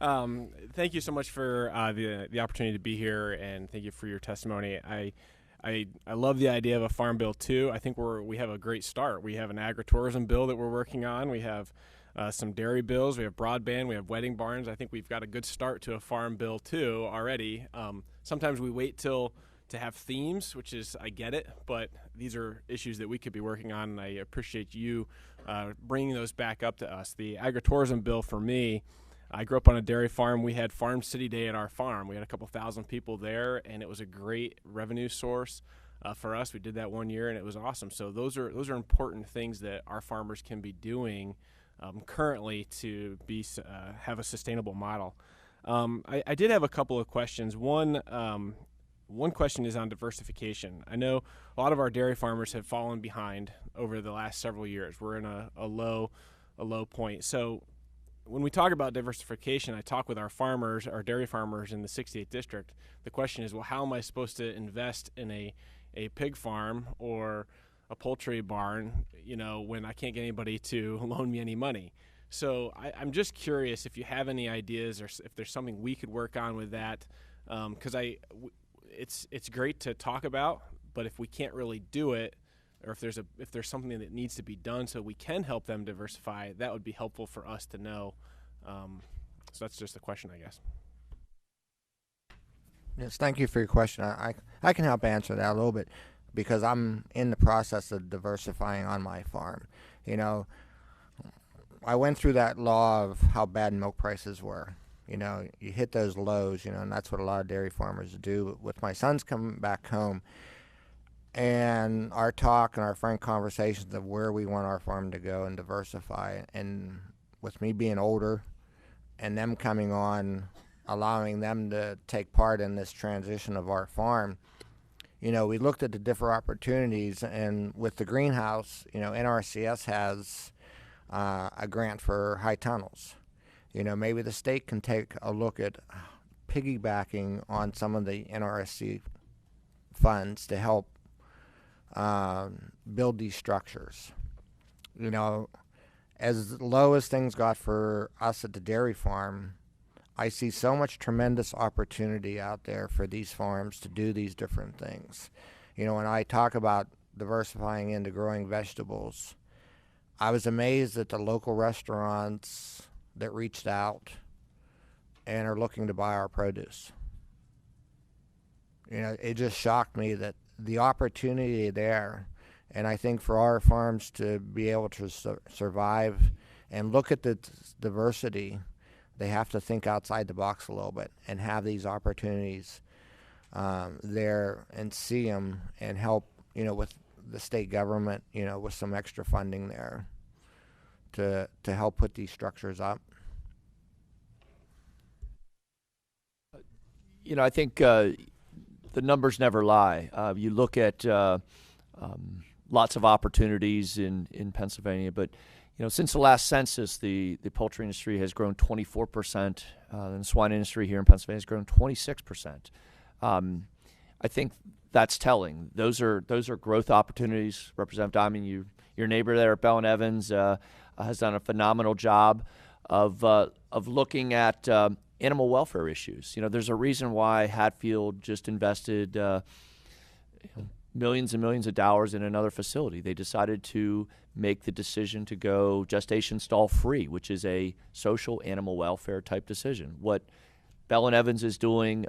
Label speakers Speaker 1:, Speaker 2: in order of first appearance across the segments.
Speaker 1: Thank you so much for the opportunity to be here, and thank you for your testimony. I love the idea of a farm bill too. I think we have a great start. We have an agritourism bill that we're working on. We have some dairy bills. We have broadband. We have wedding barns. I think we've got a good start to a farm bill too already. Sometimes we wait till to have themes, which is, I get it, but these are issues that we could be working on, and I appreciate you bringing those back up to us. The agritourism bill for me, I grew up on a dairy farm. We had Farm City Day at our farm. We had a couple thousand people there, and it was a great revenue source for us. We did that one year, and it was awesome. So those are important things that our farmers can be doing currently to have a sustainable model. I did have a couple of questions. One question is on diversification. I know a lot of our dairy farmers have fallen behind over the last several years. We're in a low point. So when we talk about diversification, I talk with our dairy farmers in the 68th district. The question is, well, how am I supposed to invest in a pig farm or a poultry barn, when I can't get anybody to loan me any money? So I'm just curious if you have any ideas or if there's something we could work on with that, because it's great to talk about, but if we can't really do it, or if there's something that needs to be done so we can help them diversify, that would be helpful for us to know. So that's just a question, I guess.
Speaker 2: Yes, thank you for your question. I can help answer that a little bit because I'm in the process of diversifying on my farm. I went through that law of how bad milk prices were. You hit those lows, and that's what a lot of dairy farmers do. With my sons coming back home and our talk and our frank conversations of where we want our farm to go and diversify, and with me being older and them coming on, allowing them to take part in this transition of our farm, we looked at the different opportunities, and with the greenhouse, NRCS has a grant for high tunnels. Maybe the state can take a look at piggybacking on some of the NRSC funds to help build these structures. As low as things got for us at the dairy farm, I see so much tremendous opportunity out there for these farms to do these different things. When I talk about diversifying into growing vegetables, I was amazed at the local restaurants that reached out and are looking to buy our produce. It just shocked me that the opportunity there, and I think for our farms to be able to survive and look at the diversity, they have to think outside the box a little bit and have these opportunities there and see them and help, with the state government, with some extra funding there to help put these structures up.
Speaker 3: I think the numbers never lie. You look at lots of opportunities in Pennsylvania, but since the last census, the poultry industry has grown 24%, and the swine industry here in Pennsylvania has grown 26%. I think that's telling. Those are growth opportunities. Representative Diamond, your neighbor there at Bell and Evans has done a phenomenal job of looking at animal welfare issues. There's a reason why Hatfield just invested millions and millions of dollars in another facility. They decided to make the decision to go gestation stall free, which is a social animal welfare type decision. What Bell and Evans is doing,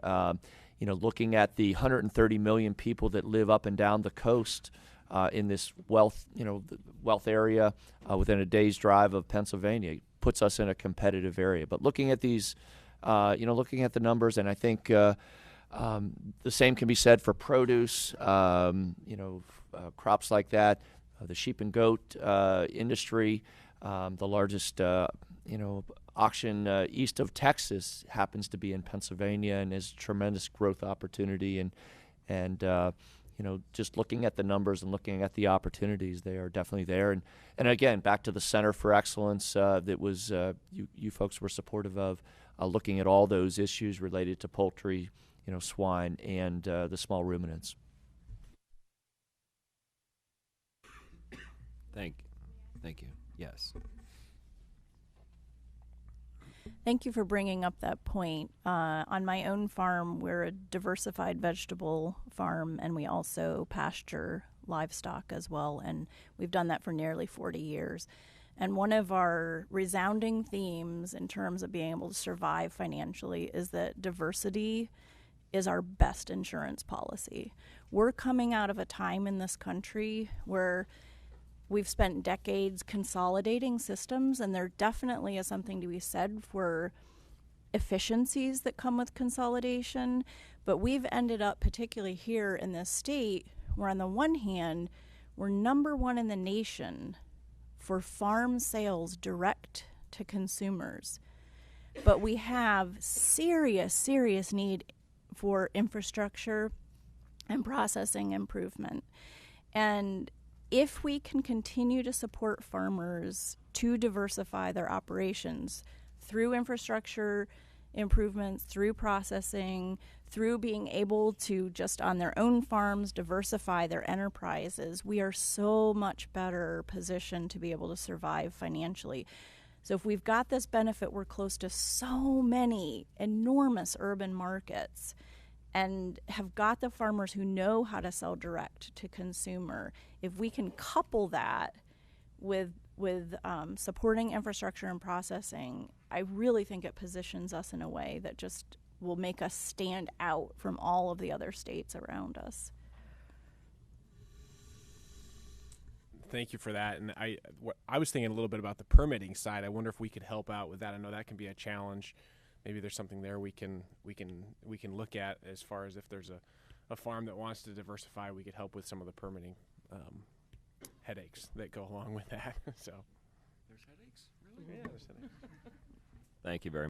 Speaker 3: looking at the 130 million people that live up and down the coast in this wealth area within a day's drive of Pennsylvania, puts us in a competitive area. But looking at these, looking at the numbers, and I think the same can be said for produce, crops like that. The sheep and goat industry, the largest, auction east of Texas happens to be in Pennsylvania and is tremendous growth opportunity. And just looking at the numbers and looking at the opportunities, they are definitely there. And again, back to the Center for Excellence that was you folks were supportive of, looking at all those issues related to poultry, swine, and the small ruminants.
Speaker 4: Thank you. Yes. Thank you for bringing up that point. On my own farm, we're a diversified vegetable farm, and we also pasture livestock as well, and we've done that for nearly 40 years. And one of our resounding themes in terms of being able to survive financially is that diversity is our best insurance policy. We're coming out of a time in this country where we've spent decades consolidating systems, and there definitely is something to be said for efficiencies that come with consolidation. But we've ended up, particularly here in this state, where on the one hand, we're number one in the nation for farm sales direct to consumers. But we have serious need for infrastructure and processing improvement. And if we can continue to support farmers to diversify their operations through infrastructure improvements, through processing, through being able to just on their own farms diversify their enterprises, we are so much better positioned to be able to survive financially. So if we've got this benefit, we're close to so many enormous urban markets and have got the farmers who know how to sell direct to consumer. If we can couple that with supporting infrastructure and processing, I really think it positions us in a way that just will make us stand out from all of the other states around us.
Speaker 1: Thank you for that. And I was thinking a little bit about the permitting side. I wonder if we could help out with that. I know that can be a challenge. Maybe there's something there we can look at as far as if there's a farm that wants to diversify, we could help with some of the permitting headaches that go along with that. So
Speaker 3: There's headaches?
Speaker 1: Really? Yeah, there's headaches.
Speaker 5: Thank you very much.